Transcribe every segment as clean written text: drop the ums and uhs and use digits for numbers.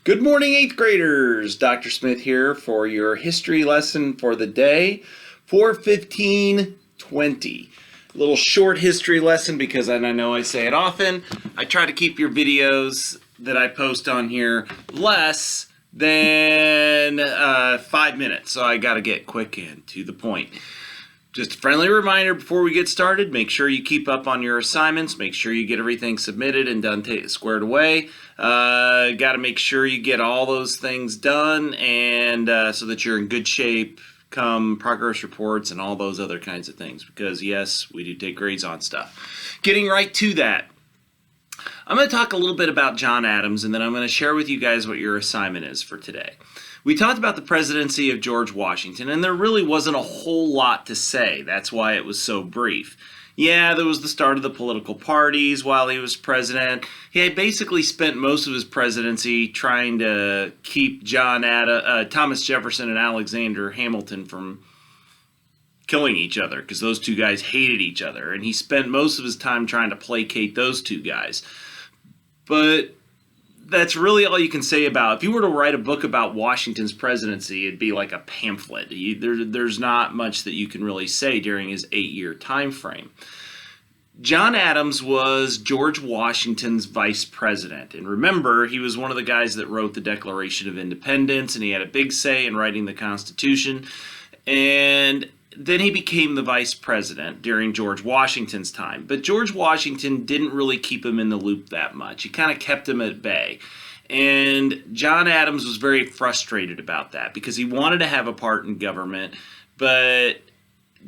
Good morning, 8th graders. Dr. Smith here for your history lesson for the day, 4/15/20. A little short history lesson because I know I say it often. I try to keep your videos that I post on here less than 5 minutes, so I got to get quick and to the point. Just a friendly reminder before we get started, make sure you keep up on your assignments, make sure you get everything submitted and done squared away. Got to make sure you get all those things done and so that you're in good shape come progress reports and all those other kinds of things, because yes, we do take grades on stuff. Getting right to that, I'm going to talk a little bit about John Adams, and then I'm going to share with you guys what your assignment is for today. We talked about the presidency of George Washington, and there really wasn't a whole lot to say. That's why it was so brief. Yeah, there was the start of the political parties while he was president. He had basically spent most of his presidency trying to keep Thomas Jefferson and Alexander Hamilton from killing each other, because those two guys hated each other, and he spent most of his time trying to placate those two guys. But that's really all you can say about it. If you were to write a book about Washington's presidency, it'd be like a pamphlet. There's not much that you can really say during his 8-year time frame. John Adams was George Washington's vice president. And remember, he was one of the guys that wrote the Declaration of Independence, and he had a big say in writing the Constitution. And then he became the vice president during George Washington's time. But George Washington didn't really keep him in the loop that much. He kind of kept him at bay. And John Adams was very frustrated about that because he wanted to have a part in government, but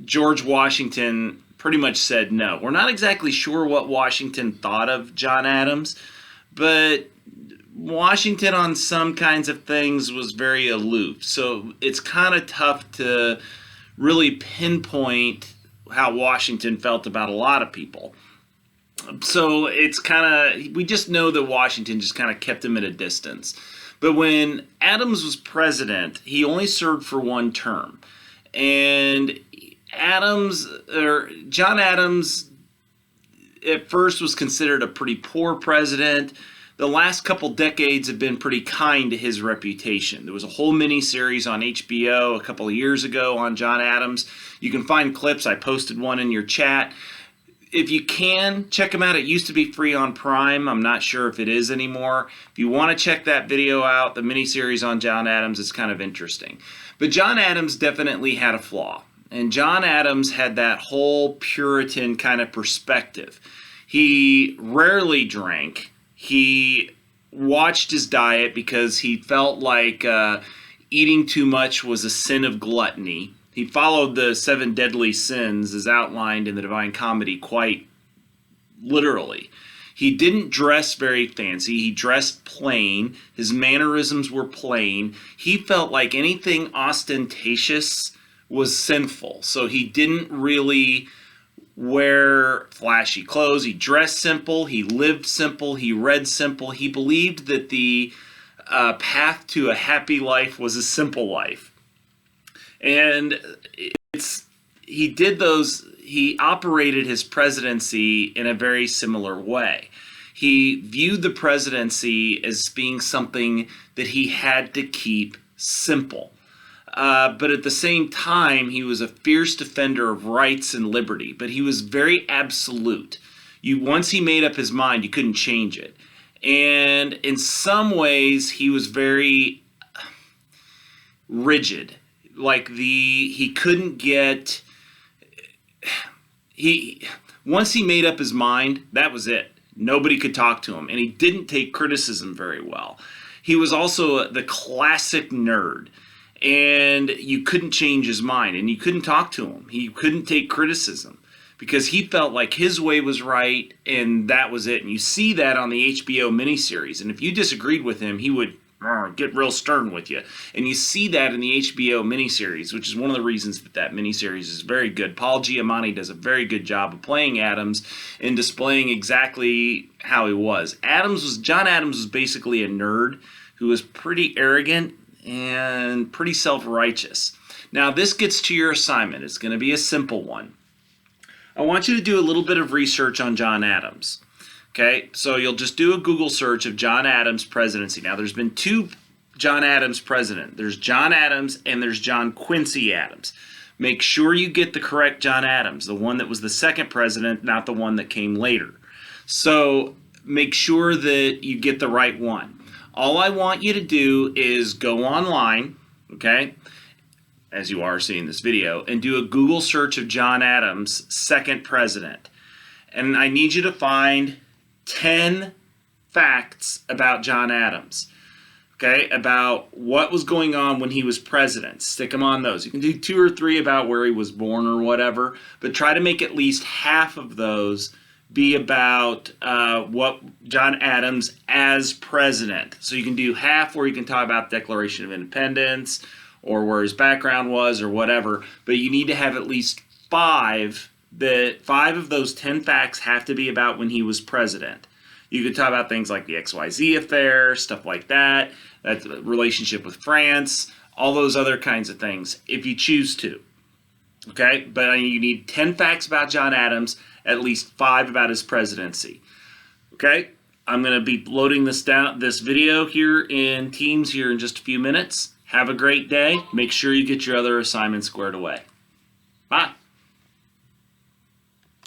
George Washington pretty much said no. We're not exactly sure what Washington thought of John Adams, but Washington on some kinds of things was very aloof. So it's kind of tough to really pinpoint how Washington felt about a lot of people. So it's we just know that Washington just kind of kept him at a distance. But when Adams was president, he only served for one term. And John Adams at first was considered a pretty poor president. The last couple decades have been pretty kind to his reputation. There was a whole mini-series on HBO a couple of years ago on John Adams. You can find clips. I posted one in your chat. If you can, check them out. It used to be free on Prime. I'm not sure if it is anymore. If you want to check that video out, the mini-series on John Adams, it's kind of interesting. But John Adams definitely had a flaw. And John Adams had that whole Puritan kind of perspective. He rarely drank. He watched his diet because he felt like eating too much was a sin of gluttony. He followed the 7 deadly sins as outlined in the Divine Comedy quite literally. He didn't dress very fancy. He dressed plain. His mannerisms were plain. He felt like anything ostentatious was sinful. So he didn't really wear flashy clothes. He dressed simple. He lived simple. He read simple. He believed that the path to a happy life was a simple life. And he operated his presidency in a very similar way. He viewed the presidency as being something that he had to keep simple. But at the same time, he was a fierce defender of rights and liberty, but he was very absolute. Once he made up his mind, you couldn't change it. And in some ways, he was very rigid. Once he made up his mind, that was it. Nobody could talk to him, and he didn't take criticism very well. He was also the classic nerd. And you couldn't change his mind, and you couldn't talk to him. He couldn't take criticism because he felt like his way was right, and that was it. And you see that on the HBO miniseries. And if you disagreed with him, he would get real stern with you. And you see that in the HBO miniseries, which is one of the reasons that miniseries is very good. Paul Giamatti does a very good job of playing Adams and displaying exactly how he was. John Adams was basically a nerd who was pretty arrogant and pretty self-righteous. Now, this gets to your assignment. It's going to be a simple one. I want you to do a little bit of research on John Adams. Okay, so you'll just do a Google search of John Adams presidency. Now, there's been two John Adams president. There's John Adams and there's John Quincy Adams. Make sure you get the correct John Adams, the one that was the second president, not the one that came later. So make sure that you get the right one. All I want you to do is go online, okay, as you are seeing this video, and do a Google search of John Adams, second president. And I need you to find 10 facts about John Adams, okay, about what was going on when he was president. Stick them on those. You can do 2 or 3 about where he was born or whatever, but try to make at least half of those be about what John Adams as president. So you can do half where you can talk about Declaration of Independence or where his background was or whatever, but you need to have at least 5. That 5 of those 10 facts have to be about when he was president. You could talk about things like the XYZ affair, stuff like that, that's the relationship with France, all those other kinds of things, if you choose to. Okay, but you need 10 facts about John Adams, at least 5 about his presidency. Okay, I'm going to be loading this video here in Teams here in just a few minutes. Have a great day. Make sure you get your other assignments squared away. Bye.